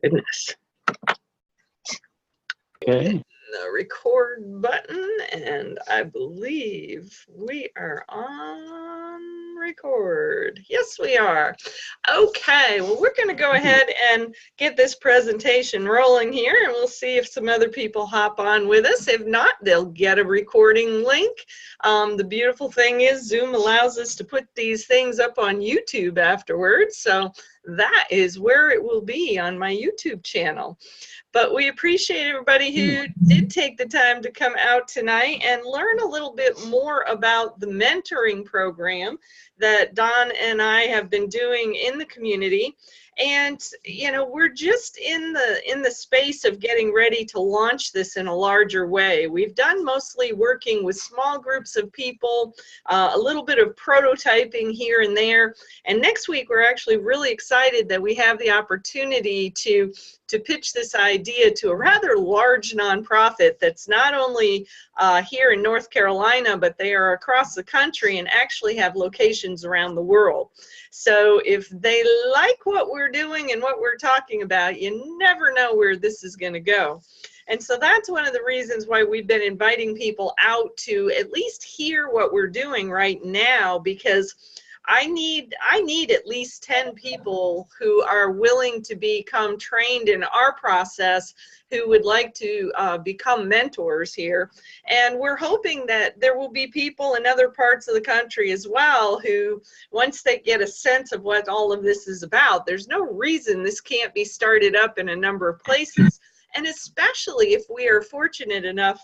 Goodness. Okay. The record button, and I believe we are on record. Yes, we are. Okay, well, we're going to go ahead and get this presentation rolling here, and we'll see if some other people hop on with us. If not, they'll get a recording link. The beautiful thing is Zoom allows us to put these things up on YouTube afterwards, so that is where it will be, on my YouTube channel. But we appreciate everybody who did take the time to come out tonight and learn a little bit more about the mentoring program that Don and I have been doing in the community. And you know, we're just in the space of getting ready to launch this in a larger way. We've done mostly working with small groups of people, a little bit of prototyping here and there. And next week, we're actually really excited that we have the opportunity to pitch this idea to a rather large nonprofit that's not only here in North Carolina, but they are across the country and actually have locations around the world. So if they like what we're doing and what we're talking about, you never know where this is going to go. And so that's one of the reasons why we've been inviting people out to at least hear what we're doing right now, because I need at least 10 people who are willing to become trained in our process, who would like to become mentors here. And we're hoping that there will be people in other parts of the country as well who, once they get a sense of what all of this is about, there's no reason this can't be started up in a number of places. And especially if we are fortunate enough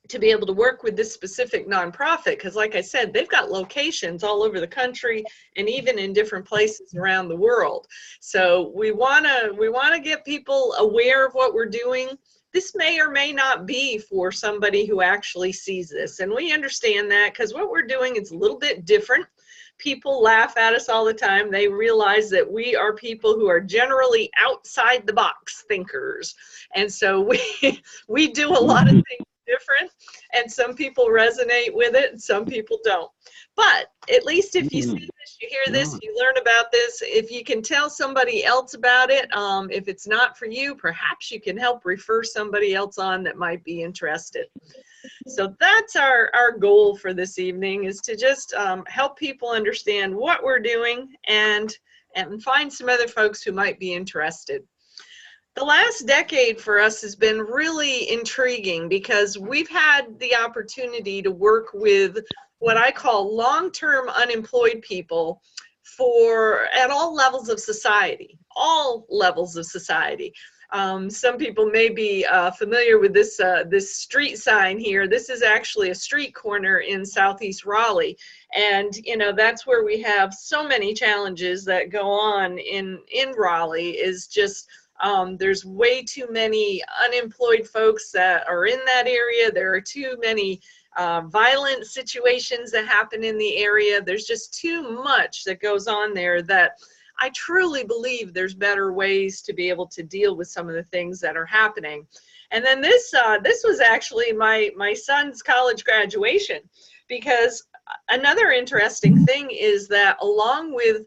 to be able to work with this specific nonprofit, because like I said, they've got locations all over the country and even in different places around the world. So we want to get people aware of what we're doing. This may or may not be for somebody who actually sees this, and we understand that, because what we're doing is a little bit different. People laugh at us all the time. They realize that we are people who are generally outside the box thinkers, and so we do a lot of things different, and some people resonate with it and some people don't. But at least if you see this, you hear this, you learn about this, if you can tell somebody else about it, if it's not for you, perhaps you can help refer somebody else on that might be interested. So that's our goal for this evening, is to just help people understand what we're doing and find some other folks who might be interested. The last decade for us has been really intriguing, because we've had the opportunity to work with what I call long-term unemployed people at all levels of society, Some people may be familiar with this street sign here. This is actually a street corner in Southeast Raleigh. And, you know, that's where we have so many challenges that go on in Raleigh, is just there's way too many unemployed folks that are in that area. There are too many violent situations that happen in the area. There's just too much that goes on there, that I truly believe there's better ways to be able to deal with some of the things that are happening. And then this was actually my son's college graduation, because another interesting thing is that, along with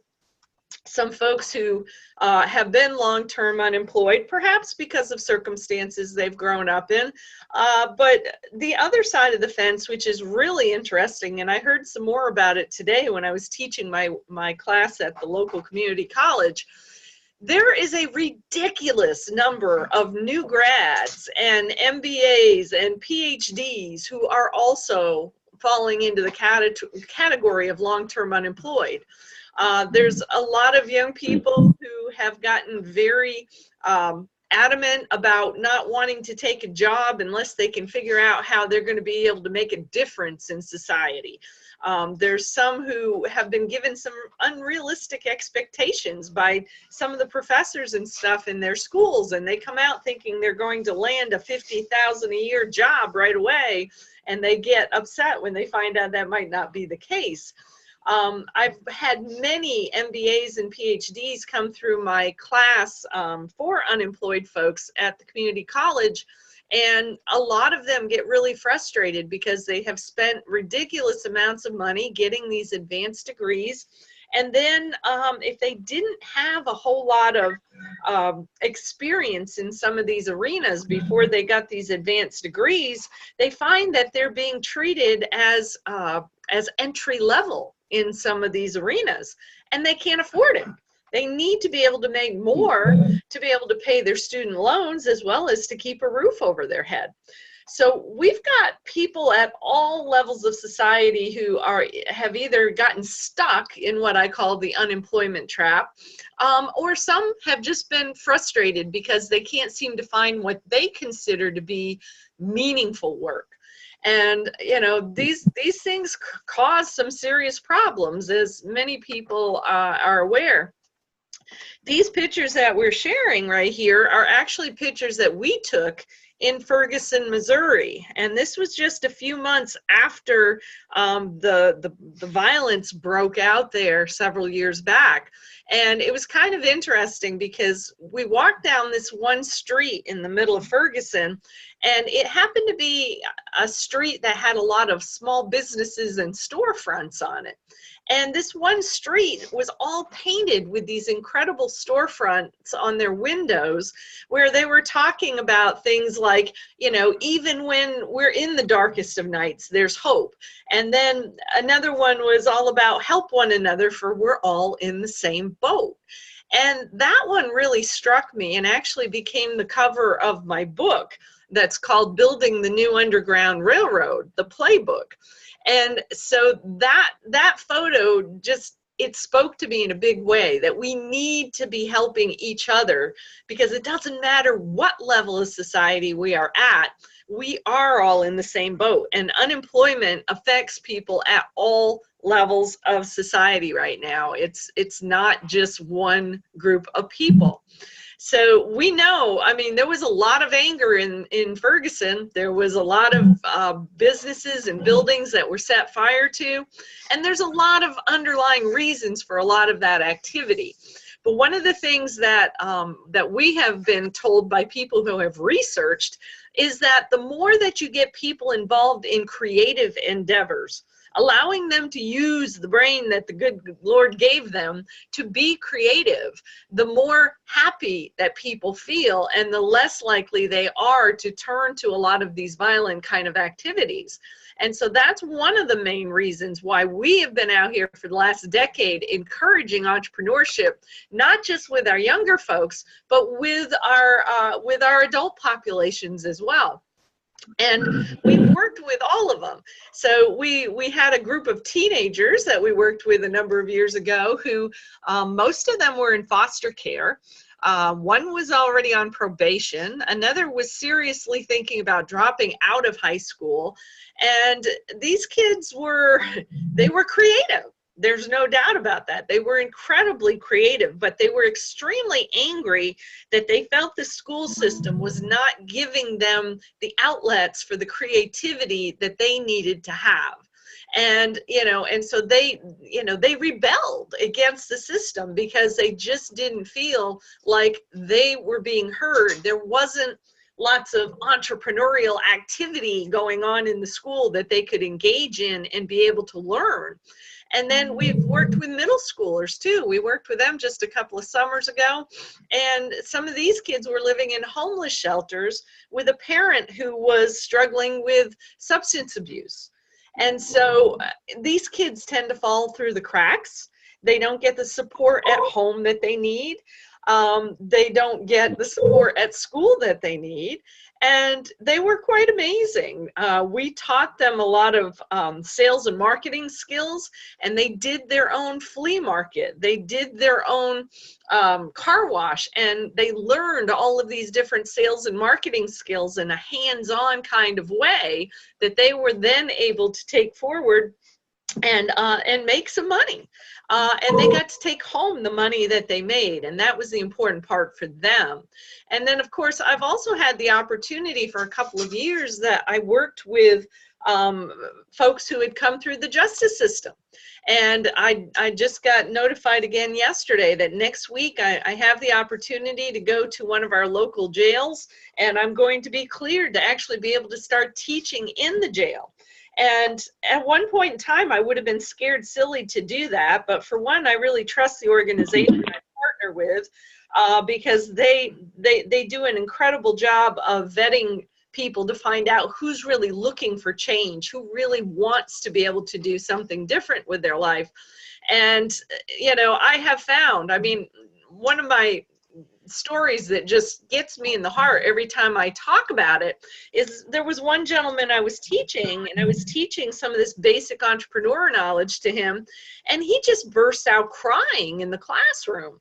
some folks who have been long-term unemployed, perhaps because of circumstances they've grown up in. But the other side of the fence, which is really interesting, and I heard some more about it today when I was teaching my class at the local community college, there is a ridiculous number of new grads and MBAs and PhDs who are also falling into the category of long-term unemployed. There's a lot of young people who have gotten very adamant about not wanting to take a job unless they can figure out how they're going to be able to make a difference in society. There's some who have been given some unrealistic expectations by some of the professors and stuff in their schools, and they come out thinking they're going to land a $50,000 a year job right away, and they get upset when they find out that might not be the case. I've had many MBAs and PhDs come through my class for unemployed folks at the community college, and a lot of them get really frustrated because they have spent ridiculous amounts of money getting these advanced degrees, And then if they didn't have a whole lot of experience in some of these arenas before they got these advanced degrees, they find that they're being treated as entry level in some of these arenas, and they can't afford it. They need to be able to make more to be able to pay their student loans as well as to keep a roof over their head. So we've got people at all levels of society who have either gotten stuck in what I call the unemployment trap, or some have just been frustrated because they can't seem to find what they consider to be meaningful work. And you know, these things cause some serious problems, as many people are aware. These pictures that we're sharing right here are actually pictures that we took in Ferguson, Missouri, and this was just a few months after the violence broke out there several years back. And it was kind of interesting because we walked down this one street in the middle of Ferguson, and it happened to be a street that had a lot of small businesses and storefronts on it. And this one street was all painted with these incredible storefronts on their windows, where they were talking about things like, you know, even when we're in the darkest of nights, there's hope. And then another one was all about help one another, for we're all in the same boat. And that one really struck me and actually became the cover of my book that's called Building the New Underground Railroad, the playbook. And so that photo just, it spoke to me in a big way that we need to be helping each other, because it doesn't matter what level of society we are at, we are all in the same boat. And unemployment affects people at all levels of society right now. It's not just one group of people. So we know, I mean, there was a lot of anger in Ferguson. There was a lot of businesses and buildings that were set fire to, and there's a lot of underlying reasons for a lot of that activity. But one of the things that that we have been told by people who have researched is that the more that you get people involved in creative endeavors, allowing them to use the brain that the good Lord gave them to be creative, the more happy that people feel and the less likely they are to turn to a lot of these violent kind of activities. And so that's one of the main reasons why we have been out here for the last decade encouraging entrepreneurship, not just with our younger folks, but with our adult populations as well. And we worked with all of them. So we had a group of teenagers that we worked with a number of years ago who most of them were in foster care. One was already on probation. Another was seriously thinking about dropping out of high school. And these kids were creative. There's no doubt about that. They were incredibly creative, but they were extremely angry that they felt the school system was not giving them the outlets for the creativity that they needed to have. And, and so they rebelled against the system because they just didn't feel like they were being heard. There wasn't lots of entrepreneurial activity going on in the school that they could engage in and be able to learn. And then we've worked with middle schoolers too. We worked with them just a couple of summers ago. And some of these kids were living in homeless shelters with a parent who was struggling with substance abuse. And so these kids tend to fall through the cracks. They don't get the support at home that they need. They don't get the support at school that they need. And they were quite amazing. We taught them a lot of sales and marketing skills, and they did their own flea market. They did their own car wash, and they learned all of these different sales and marketing skills in a hands-on kind of way that they were then able to take forward and make some money. And they got to take home the money that they made, and that was the important part for them. And then, of course, I've also had the opportunity for a couple of years that I worked with folks who had come through the justice system. And I just got notified again yesterday that next week I have the opportunity to go to one of our local jails, and I'm going to be cleared to actually be able to start teaching in the jail. And at one point in time, I would have been scared silly to do that. But for one, I really trust the organization I partner with, because they do an incredible job of vetting people to find out who's really looking for change, who really wants to be able to do something different with their life. And, you know, I have found, I mean, one of my stories that just gets me in the heart every time I talk about it is there was one gentleman I was teaching, and I was teaching some of this basic entrepreneur knowledge to him, and he just burst out crying in the classroom.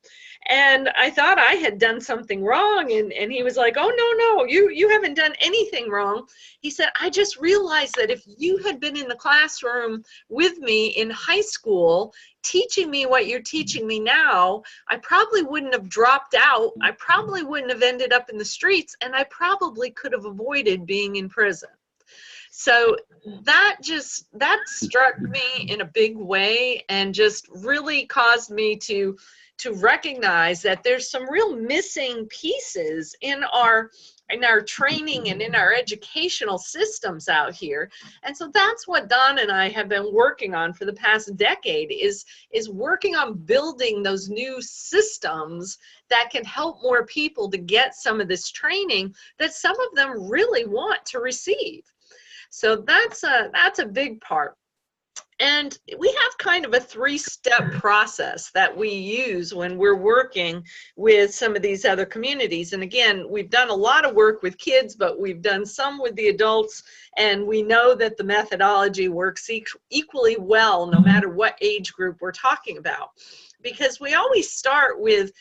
And I thought I had done something wrong, and he was like, oh, no, you haven't done anything wrong. He said, I just realized that if you had been in the classroom with me in high school teaching me what you're teaching me now, I probably wouldn't have dropped out. I probably wouldn't have ended up in the streets, and I probably could have avoided being in prison. So that struck me in a big way, and just really caused me to recognize that there's some real missing pieces in our training and in our educational systems out here. And so that's what Don and I have been working on for the past decade, is working on building those new systems that can help more people to get some of this training that some of them really want to receive. So that's a big part. And we have kind of a 3-step process that we use when we're working with some of these other communities. And again, we've done a lot of work with kids, but we've done some with the adults, and we know that the methodology works equally well no matter what age group we're talking about. Because we always start with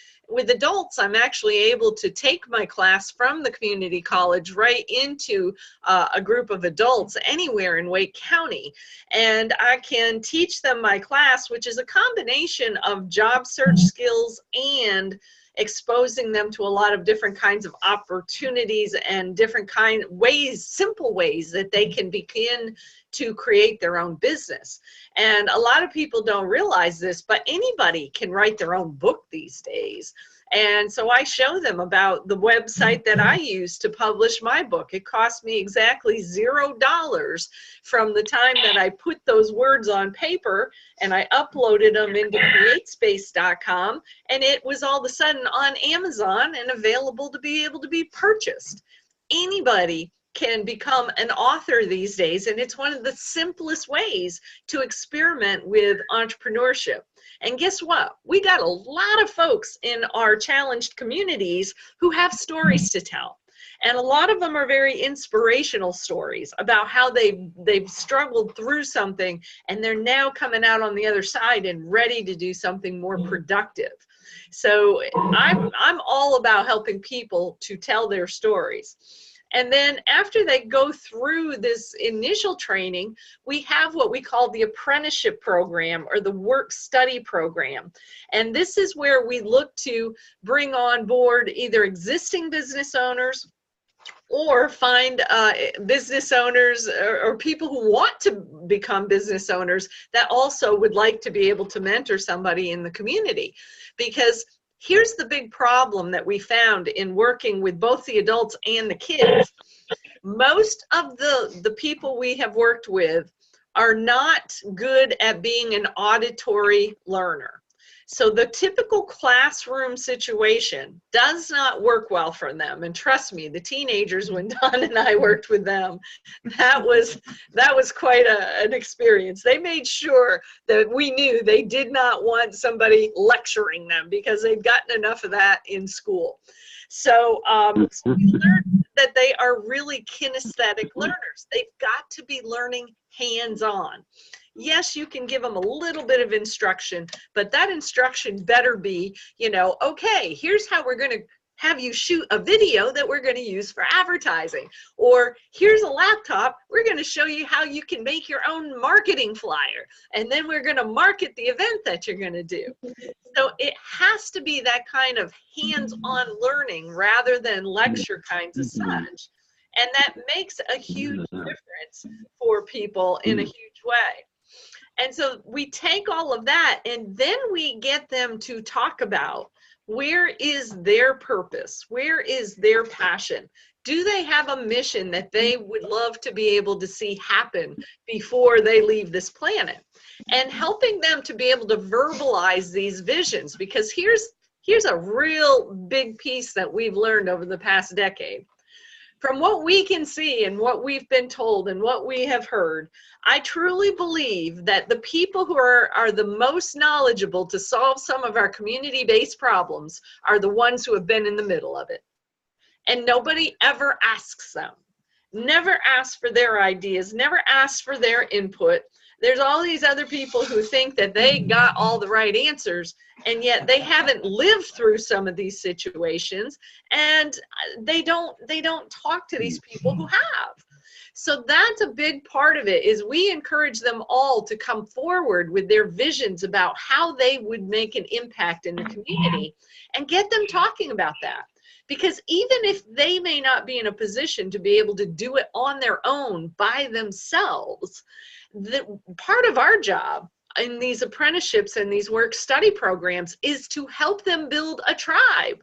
adults. I'm actually able to take my class from the community college right into a group of adults anywhere in Wake County. And I can teach them my class, which is a combination of job search skills and exposing them to a lot of different kinds of opportunities and different simple ways that they can begin to create their own business. And a lot of people don't realize this, but anybody can write their own book these days. And so I show them about the website that I use to publish my book. It cost me exactly $0 from the time that I put those words on paper and I uploaded them into createspace.com, and it was all of a sudden on Amazon and available to be able to be purchased. Anybody can become an author these days, and it's one of the simplest ways to experiment with entrepreneurship. And guess what? We got a lot of folks in our challenged communities who have stories to tell. And a lot of them are very inspirational stories about how they've struggled through something, and they're now coming out on the other side and ready to do something more productive. So I'm all about helping people to tell their stories. And then after they go through this initial training, we have what we call the apprenticeship program, or the work study program. And this is where we look to bring on board either existing business owners, or find business owners or people who want to become business owners that also would like to be able to mentor somebody in the community. Because here's the big problem that we found in working with both the adults and the kids. Most of the people we have worked with are not good at being an auditory learner. So the typical classroom situation does not work well for them. And trust me, the teenagers, when Don and I worked with them, that was quite an experience. They made sure that we knew they did not want somebody lecturing them, because they'd gotten enough of that in school. So, so we learned that they are really kinesthetic learners. They've got to be learning hands-on. Yes, you can give them a little bit of instruction, but that instruction better be, you know, okay, here's how we're going to have you shoot a video that we're going to use for advertising. Or here's a laptop, we're going to show you how you can make your own marketing flyer. And then we're going to market the event that you're going to do. So it has to be that kind of hands-on learning rather than lecture kinds of such. And that makes a huge difference for people in a huge way. And so we take all of that, and then we get them to talk about where is their purpose, where is their passion. Do they have a mission that they would love to be able to see happen before they leave this planet? And helping them to be able to verbalize these visions, because here's a real big piece that we've learned over the past decade. From what we can see and what we've been told and what we have heard, I truly believe that the people who are the most knowledgeable to solve some of our community-based problems are the ones who have been in the middle of it. And nobody ever asks them, never asks for their ideas, never asks for their input. There's all these other people who think that they got all the right answers, and yet they haven't lived through some of these situations, and they don't talk to these people who have. So that's a big part of it, is we encourage them all to come forward with their visions about how they would make an impact in the community and get them talking about that. Because even if they may not be in a position to be able to do it on their own by themselves, part of our job in these apprenticeships and these work study programs is to help them build a tribe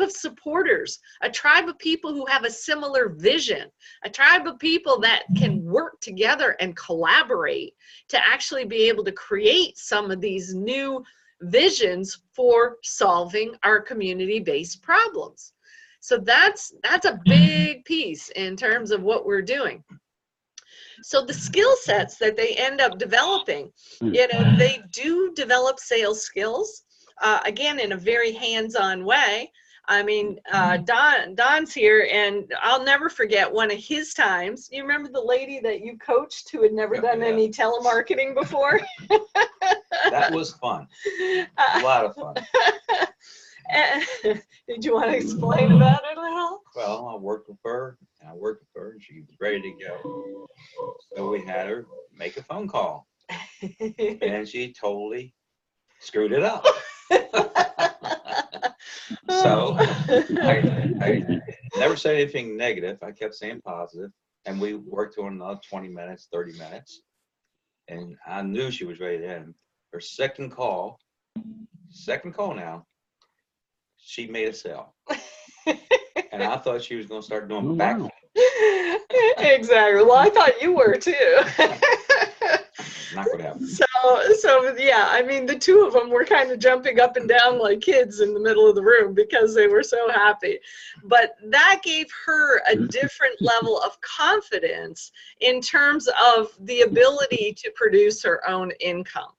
of supporters, a tribe of people who have a similar vision, a tribe of people that can work together and collaborate to actually be able to create some of these new visions for solving our community-based problems. So that's a big piece in terms of what we're doing. So the skill sets that they end up developing, you know, they do develop sales skills, again, in a very hands-on way. I mean, Don's here, and I'll never forget one of his times. You remember the lady that you coached who had never done any telemarketing before? That was fun. A lot of fun. Did you want to explain about it a little? Well, I worked with her, and she was ready to go. So we had her make a phone call, and she totally screwed it up. So I never said anything negative. I kept saying positive, and we worked on another 20 minutes, 30 minutes, and I knew she was ready to end. Her second call now, she made a sale. And I thought she was going to start doing backflips. Exactly. Well, I thought you were too. Not going to happen. So yeah, I mean, the two of them were kind of jumping up and down like kids in the middle of the room because they were so happy. But that gave her a different level of confidence in terms of the ability to produce her own income.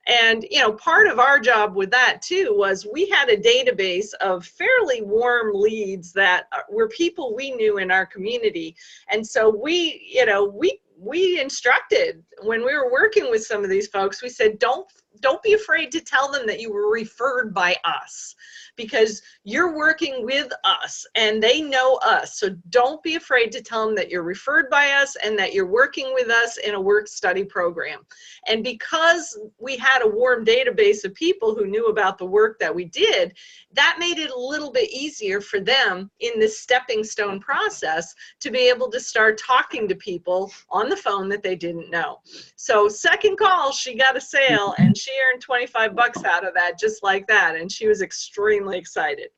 And, you know, part of our job with that too was we had a database of fairly warm leads that were people we knew in our community. And so we, you know, we instructed when we were working with some of these folks, we said, don't be afraid to tell them that you were referred by us, because you're working with us and they know us. So don't be afraid to tell them that you're referred by us and that you're working with us in a work study program. And because we had a warm database of people who knew about the work that we did, that made it a little bit easier for them in this stepping stone process to be able to start talking to people on the phone that they didn't know. So second call, she got a sale and she earned 25 bucks out of that, just like that. And she was extremely excited.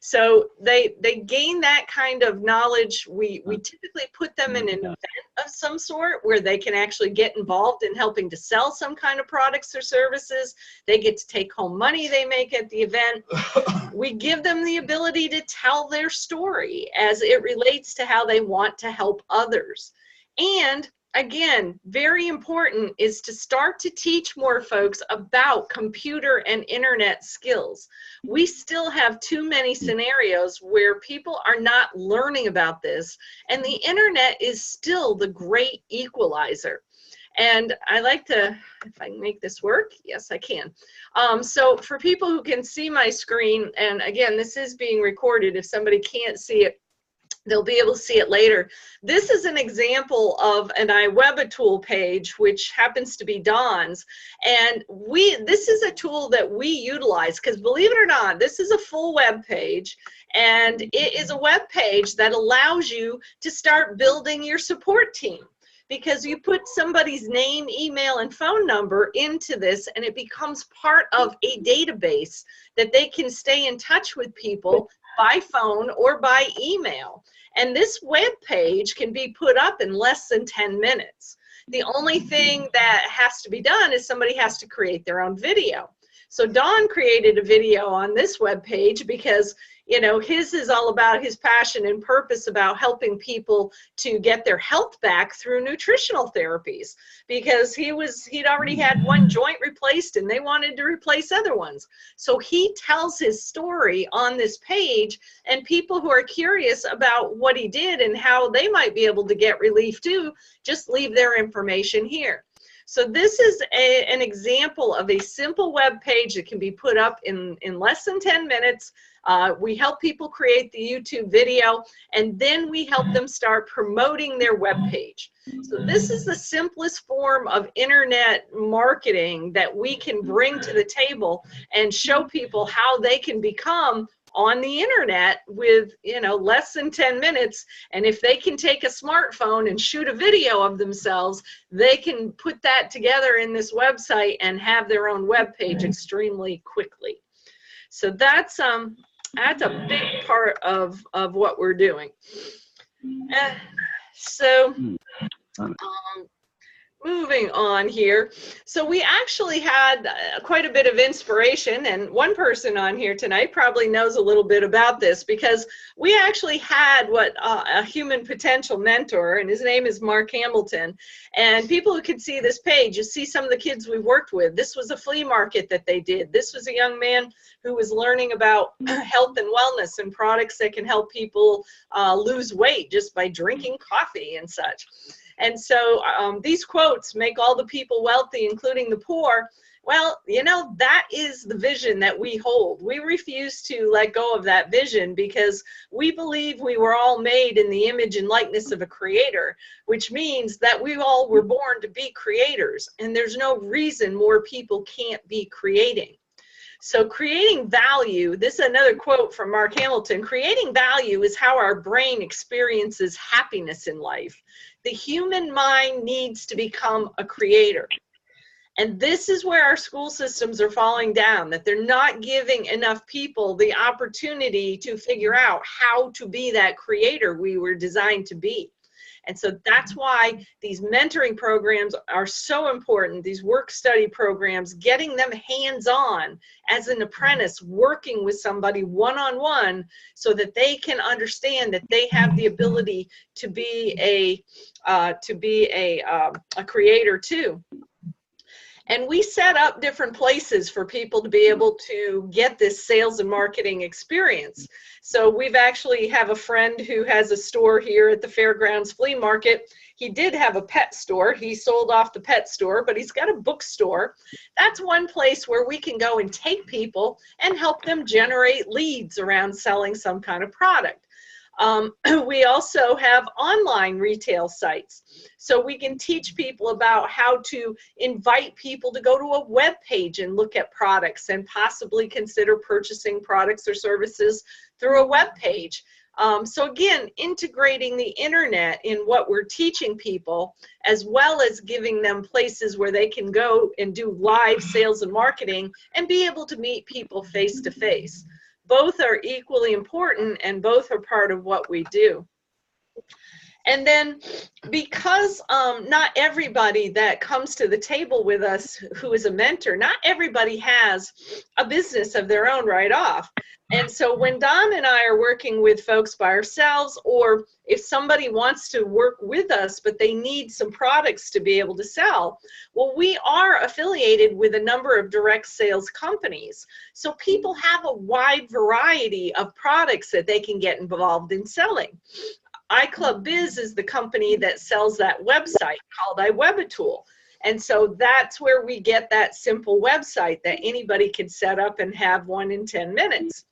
So they gain that kind of knowledge. We typically put them in an event of some sort where they can actually get involved in helping to sell some kind of products or services. They get to take home money they make at the event. We give them the ability to tell their story as it relates to how they want to help others. And again, very important is to start to teach more folks about computer and internet skills. We still have too many scenarios where people are not learning about this, and the internet is still the great equalizer. And I like to, if I can make this work, yes, I can. So for people who can see my screen, and again, this is being recorded, if somebody can't see it, they'll be able to see it later. This is an example of an iWebAtool page, which happens to be Don's. And this is a tool that we utilize because, believe it or not, this is a full web page. And it is a web page that allows you to start building your support team, because you put somebody's name, email, and phone number into this, and it becomes part of a database that they can stay in touch with people by phone or by email. And this web page can be put up in less than 10 minutes. The only thing that has to be done is somebody has to create their own video. So Don created a video on this web page because, you know, his is all about his passion and purpose about helping people to get their health back through nutritional therapies, because he'd already had one joint replaced and they wanted to replace other ones. So he tells his story on this page, and people who are curious about what he did and how they might be able to get relief too, just leave their information here. So this is an example of a simple web page that can be put up in less than 10 minutes. We help people create the YouTube video, and then we help them start promoting their web page. So this is the simplest form of internet marketing that we can bring to the table and show people how they can become on the internet with, you know, less than 10 minutes. And if they can take a smartphone and shoot a video of themselves, they can put that together in this website and have their own web page extremely quickly. So that's a big part of what we're doing. Moving on here. So we actually had quite a bit of inspiration, and one person on here tonight probably knows a little bit about this, because we actually had a human potential mentor, and his name is Mark Hamilton. And people who can see this page, you see some of the kids we've worked with. This was a flea market that they did. This was a young man who was learning about health and wellness and products that can help people lose weight just by drinking coffee and such. And so these quotes, make all the people wealthy, including the poor. Well, you know, that is the vision that we hold. We refuse to let go of that vision because we believe we were all made in the image and likeness of a creator, which means that we all were born to be creators. And there's no reason more people can't be creating. So creating value, this is another quote from Mark Hamilton, creating value is how our brain experiences happiness in life. The human mind needs to become a creator. And this is where our school systems are falling down, that they're not giving enough people the opportunity to figure out how to be that creator we were designed to be. And so that's why these mentoring programs are so important, these work study programs, getting them hands-on as an apprentice, working with somebody one-on-one so that they can understand that they have the ability to be a creator too. And we set up different places for people to be able to get this sales and marketing experience. So we've actually have a friend who has a store here at the Fairgrounds Flea Market. He did have a pet store. He sold off the pet store, but he's got a bookstore. That's one place where we can go and take people and help them generate leads around selling some kind of product. We also have online retail sites. So we can teach people about how to invite people to go to a web page and look at products and possibly consider purchasing products or services through a web page. So again, integrating the internet in what we're teaching people, as well as giving them places where they can go and do live sales and marketing and be able to meet people face to face. Both are equally important and both are part of what we do. And then because not everybody that comes to the table with us who is a mentor, not everybody has a business of their own right off. And so when Don and I are working with folks by ourselves, or if somebody wants to work with us, but they need some products to be able to sell, well, we are affiliated with a number of direct sales companies. So people have a wide variety of products that they can get involved in selling. iClub Biz is the company that sells that website called iWebatool. And so that's where we get that simple website that anybody can set up and have one in 10 minutes.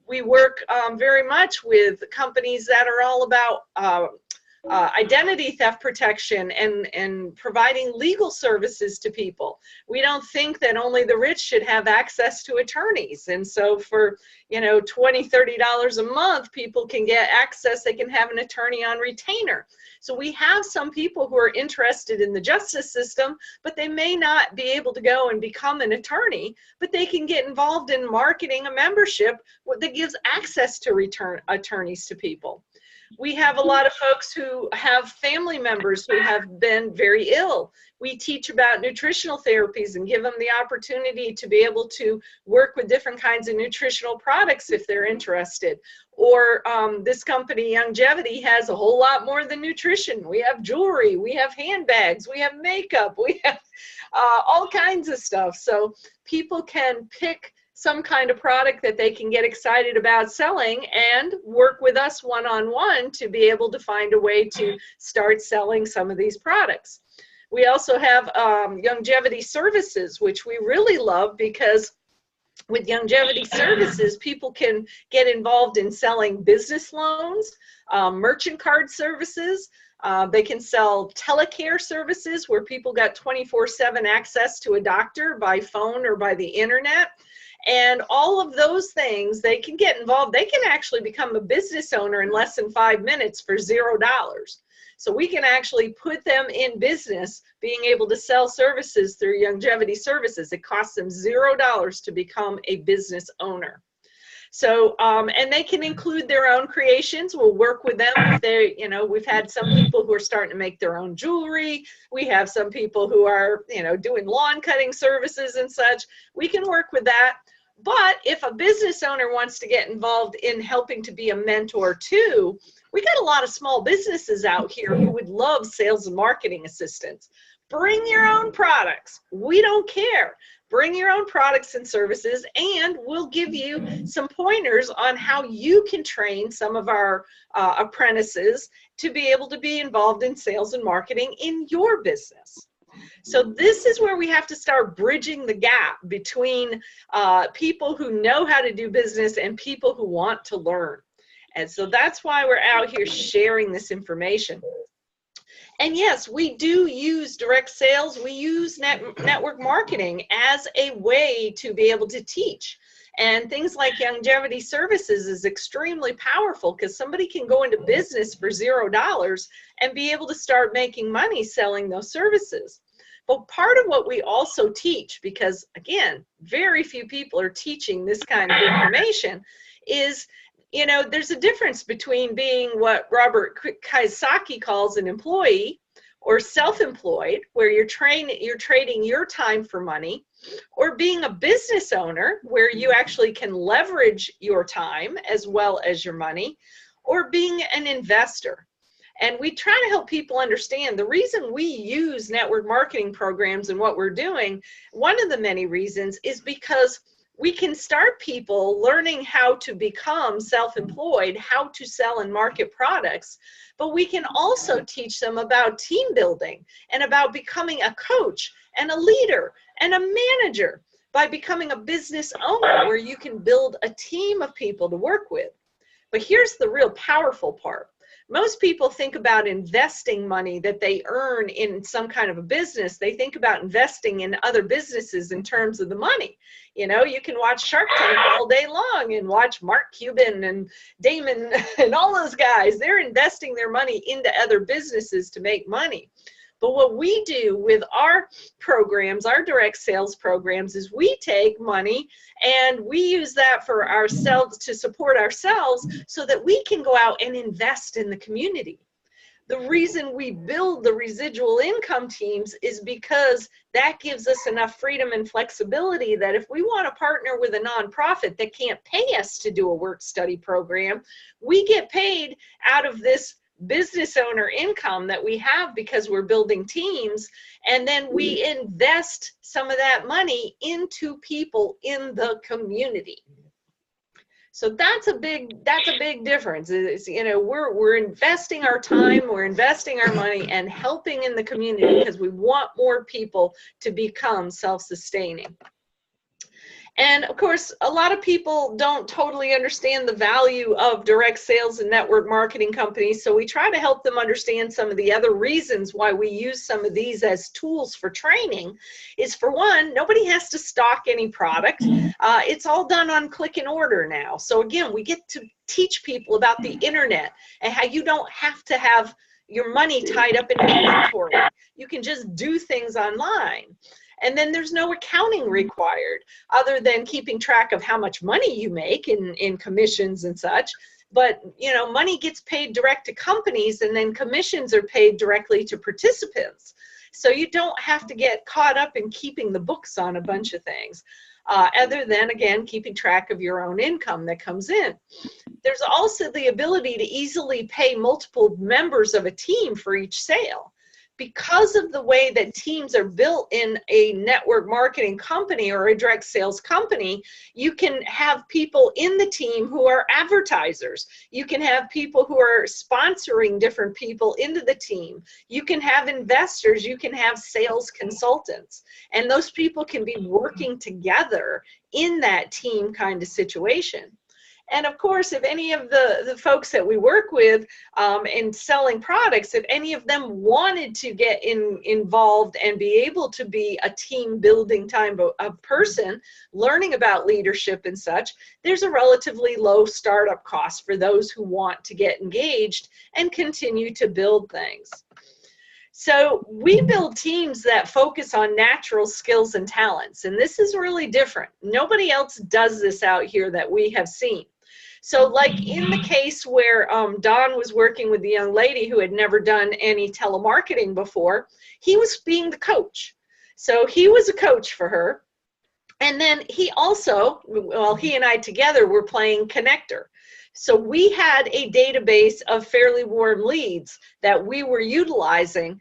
We work very much with companies that are all about identity theft protection and providing legal services to people. We don't think that only the rich should have access to attorneys. And so for, you know, $20, $30 a month, people can get access. They can have an attorney on retainer. So we have some people who are interested in the justice system, but they may not be able to go and become an attorney, but they can get involved in marketing a membership that gives access to attorneys to people. We have a lot of folks who have family members who have been very ill. We teach about nutritional therapies and give them the opportunity to be able to work with different kinds of nutritional products if they're interested. Or this company, Youngevity, has a whole lot more than nutrition. We have jewelry, we have handbags, we have makeup, we have all kinds of stuff. So people can pick some kind of product that they can get excited about selling and work with us one-on-one to be able to find a way to start selling some of these products. We also have Youngevity services, which we really love, because with Youngevity services, people can get involved in selling business loans, merchant card services. They can sell telecare services where people got 24/7 access to a doctor by phone or by the internet. And all of those things, they can get involved. They can actually become a business owner in less than 5 minutes for $0. So we can actually put them in business, being able to sell services through Youngevity services. It costs them $0 to become a business owner. So, and they can include their own creations. We'll work with them if they, you know, we've had some people who are starting to make their own jewelry. We have some people who are, you know, doing lawn cutting services and such. We can work with that. But if a business owner wants to get involved in helping to be a mentor too, we got a lot of small businesses out here who would love sales and marketing assistants. Bring your own products. We don't care. Bring your own products and services, and we'll give you some pointers on how you can train some of our apprentices to be able to be involved in sales and marketing in your business. So this is where we have to start bridging the gap between people who know how to do business and people who want to learn. And so that's why we're out here sharing this information. And yes, we do use direct sales. We use network marketing as a way to be able to teach. And things like Youngevity services is extremely powerful, because somebody can go into business for $0 and be able to start making money selling those services. But part of what we also teach, because again, very few people are teaching this kind of information, is, you know, there's a difference between being what Robert Kiyosaki calls an employee or self-employed, where you're trading your time for money, or being a business owner where you actually can leverage your time as well as your money, or being an investor. And we try to help people understand the reason we use network marketing programs and what we're doing. One of the many reasons is because we can start people learning how to become self-employed, how to sell and market products, but we can also teach them about team building and about becoming a coach and a leader and a manager by becoming a business owner, where you can build a team of people to work with. But here's the real powerful part. Most people think about investing money that they earn in some kind of a business. They think about investing in other businesses in terms of the money. You know, you can watch Shark Tank all day long and watch Mark Cuban and Damon and all those guys. They're investing their money into other businesses to make money. But what we do with our programs, our direct sales programs, is we take money and we use that for ourselves, to support ourselves, so that we can go out and invest in the community. The reason we build the residual income teams is because that gives us enough freedom and flexibility that if we want to partner with a nonprofit that can't pay us to do a work study program, we get paid out of this business owner income that we have because we're building teams, and then we invest some of that money into people in the community. So that's a big difference. It's, you know, we're investing our time, we're investing our money and helping in the community because we want more people to become self-sustaining. And of course, a lot of people don't totally understand the value of direct sales and network marketing companies. So we try to help them understand some of the other reasons why we use some of these as tools for training. Is for one, nobody has to stock any product. It's all done on click and order now. So again, we get to teach people about the internet and how you don't have to have your money tied up in inventory. You can just do things online. And then there's no accounting required other than keeping track of how much money you make in commissions and such. But, you know, money gets paid direct to companies, and then commissions are paid directly to participants. So you don't have to get caught up in keeping the books on a bunch of things, other than, again, keeping track of your own income that comes in. There's also the ability to easily pay multiple members of a team for each sale. Because of the way that teams are built in a network marketing company or a direct sales company, you can have people in the team who are advertisers. You can have people who are sponsoring different people into the team. You can have investors. You can have sales consultants. And those people can be working together in that team kind of situation. And of course, if any of the folks that we work with in selling products, if any of them wanted to get involved and be able to be a team building type of person, learning about leadership and such, there's a relatively low startup cost for those who want to get engaged and continue to build things. So we build teams that focus on natural skills and talents, and this is really different. Nobody else does this out here that we have seen. So like in the case where Don was working with the young lady who had never done any telemarketing before, he was being the coach. So he was a coach for her. And then he also, well, he and I together were playing connector. So we had a database of fairly warm leads that we were utilizing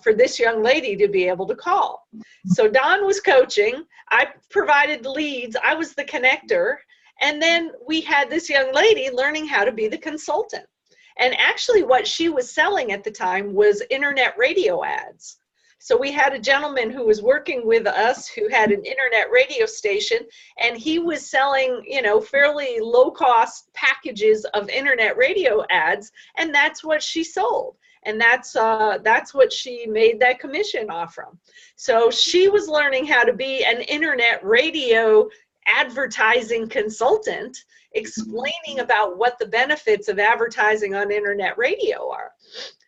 for this young lady to be able to call. So Don was coaching, I provided the leads, I was the connector, and then we had this young lady learning how to be the consultant. And actually what she was selling at the time was internet radio ads. So we had a gentleman who was working with us who had an internet radio station, and he was selling, you know, fairly low cost packages of internet radio ads, and that's what she sold. And that's what she made that commission off from. So she was learning how to be an internet radio advertising consultant, explaining about what the benefits of advertising on internet radio are.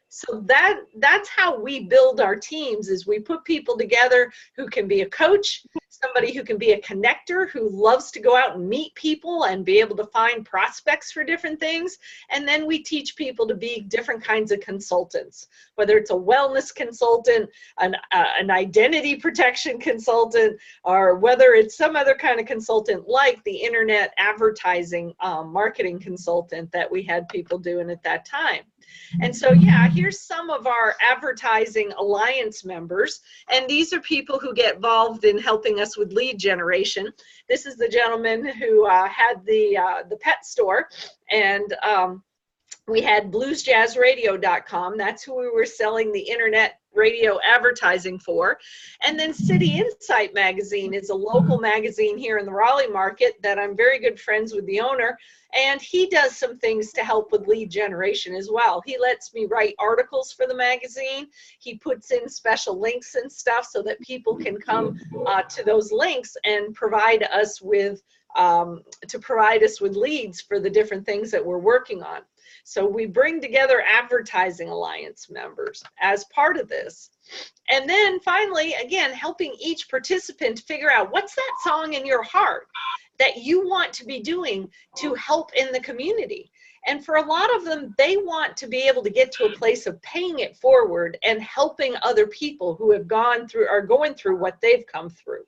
So that's how we build our teams, is we put people together who can be a coach, somebody who can be a connector, who loves to go out and meet people and be able to find prospects for different things. And then we teach people to be different kinds of consultants, whether it's a wellness consultant, an identity protection consultant, or whether it's some other kind of consultant like the internet advertising marketing consultant that we had people doing at that time. And so, yeah, here's some of our advertising alliance members. And these are people who get involved in helping us with lead generation. This is the gentleman who had the pet store, and we had bluesjazzradio.com. That's who we were selling the internet radio advertising for. And then City Insight magazine is a local magazine here in the Raleigh market that I'm very good friends with the owner, and he does some things to help with lead generation as well. He lets me write articles for the magazine. He puts in special links and stuff so that people can come to those links and provide us with leads for the different things that we're working on. So we bring together advertising alliance members as part of this. And then finally, again, helping each participant figure out what's that song in your heart that you want to be doing to help in the community. And for a lot of them, they want to be able to get to a place of paying it forward and helping other people who have gone through, are going through what they've come through.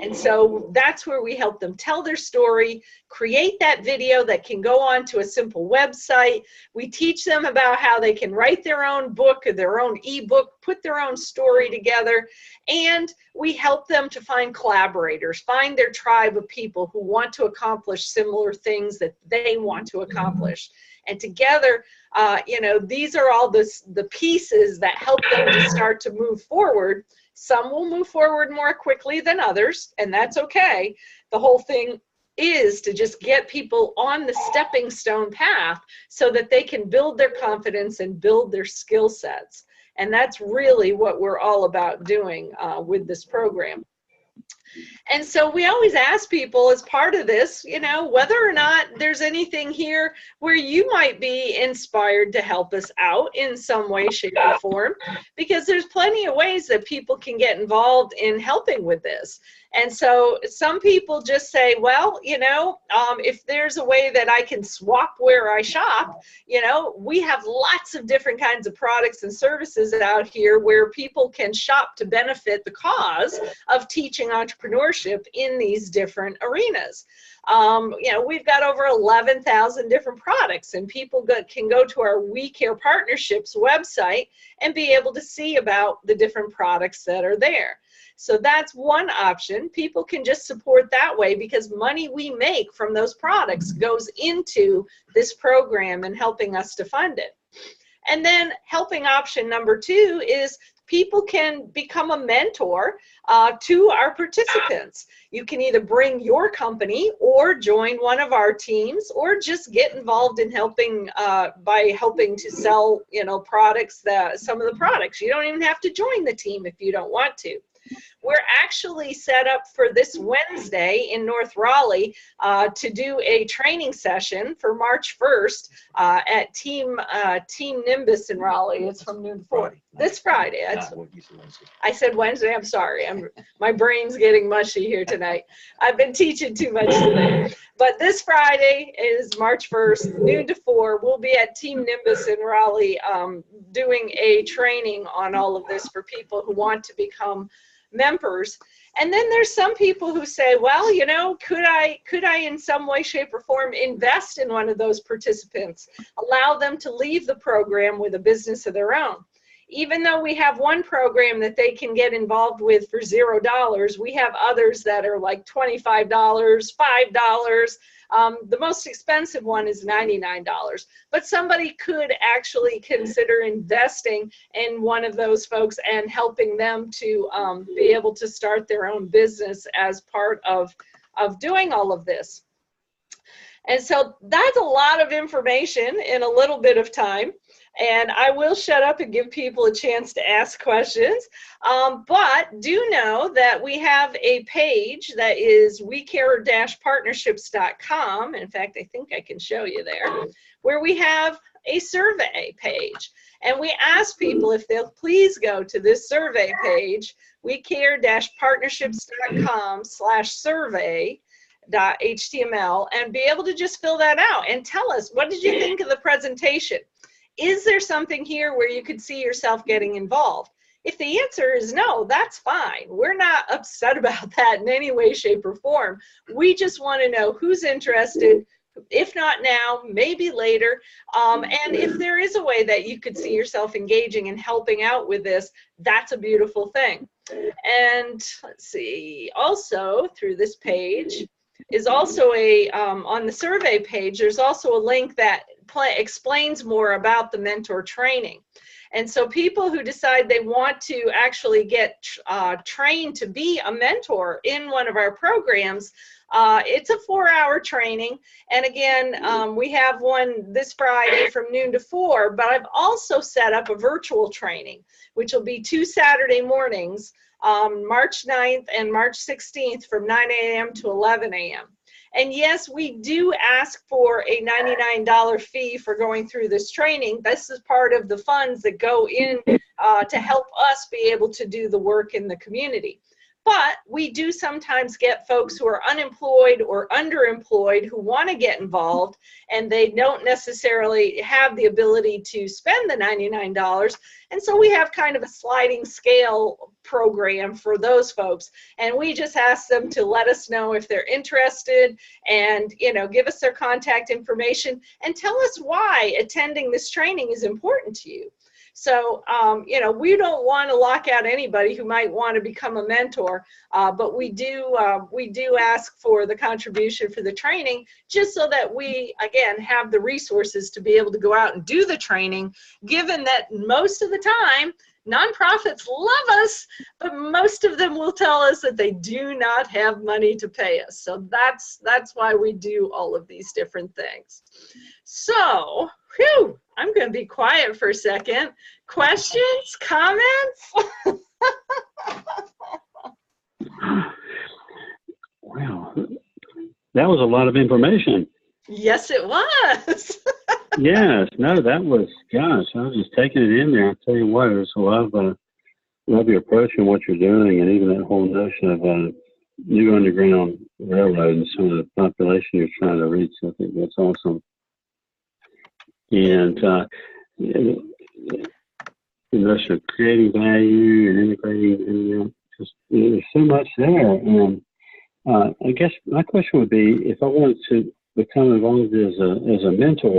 And so that's where we help them tell their story, create that video that can go on to a simple website. We teach them about how they can write their own book or their own ebook, put their own story together, and we help them to find collaborators, find their tribe of people who want to accomplish similar things that they want to accomplish. And together, you know, these are all the pieces that help them to start to move forward. Some will move forward more quickly than others, and that's okay. The whole thing is to just get people on the stepping stone path so that they can build their confidence and build their skill sets. And that's really what we're all about doing with this program. And so we always ask people as part of this, you know, whether or not there's anything here where you might be inspired to help us out in some way, shape, or form, because there's plenty of ways that people can get involved in helping with this. And so some people just say, well, you know, if there's a way that I can swap where I shop, you know, we have lots of different kinds of products and services out here where people can shop to benefit the cause of teaching entrepreneurship in these different arenas. You know, we've got over 11,000 different products, and people can go to our We Care Partnerships website and be able to see about the different products that are there. So that's one option. People can just support that way because money we make from those products goes into this program and helping us to fund it. And then helping option number 2 is people can become a mentor to our participants. You can either bring your company or join one of our teams, or just get involved in helping by helping to sell, you know, products, some of the products. You don't even have to join the team if you don't want to. We're actually set up for this Wednesday in North Raleigh to do a training session for March 1st at Team Nimbus in Raleigh. It's from noon to 4. This Friday. I said Wednesday. I'm sorry. My brain's getting mushy here tonight. I've been teaching too much today. But this Friday is March 1st, noon to 4. We'll be at Team Nimbus in Raleigh doing a training on all of this for people who want to become members. And then there's some people who say, well, you know, could I in some way, shape, or form invest in one of those participants, allow them to leave the program with a business of their own? Even though we have one program that they can get involved with for $0, we have others that are like $25, $5. The most expensive one is $99, but somebody could actually consider investing in one of those folks and helping them to be able to start their own business as part of doing all of this. And so that's a lot of information in a little bit of time. And I will shut up and give people a chance to ask questions. But do know that we have a page that is wecare-partnerships.com. In fact, I think I can show you there, where we have a survey page. And we ask people if they'll please go to this survey page, wecare-partnerships.com/survey.html, and be able to just fill that out and tell us, what did you think of the presentation? Is there something here where you could see yourself getting involved? If the answer is no, that's fine. We're not upset about that in any way, shape, or form. We just want to know who's interested. If not now, maybe later. And if there is a way that you could see yourself engaging and helping out with this, that's a beautiful thing. And let's see, also through this page is also on the survey page, there's also a link that explains more about the mentor training. And so people who decide they want to actually get trained to be a mentor in one of our programs, it's a 4-hour training. And again, we have one this Friday from noon to 4, but I've also set up a virtual training, which will be 2 Saturday mornings, March 9th and March 16th from 9 a.m. to 11 a.m. And yes, we do ask for a $99 fee for going through this training. This is part of the funds that go in to help us be able to do the work in the community. But we do sometimes get folks who are unemployed or underemployed who want to get involved, and they don't necessarily have the ability to spend the $99. And so we have kind of a sliding scale program for those folks. And we just ask them to let us know if they're interested and, you know, give us their contact information and tell us why attending this training is important to you. So, you know, we don't want to lock out anybody who might want to become a mentor, but we do ask for the contribution for the training, just so that we, again, have the resources to be able to go out and do the training, given that most of the time, nonprofits love us, but most of them will tell us that they do not have money to pay us. So that's why we do all of these different things. So, whew, I'm going to be quiet for a second. Questions, comments? Wow, that was a lot of information. Yes, it was. Yes, no, that was, gosh, I was just taking it in there. I'll tell you what, there's a lot of, love your approach and what you're doing, and even that whole notion of new underground railroad and some of the population you're trying to reach. I think that's awesome. And the notion of creating value and integrating, and, you know, just, there's so much there. And I guess my question would be, if I wanted to become involved as a mentor,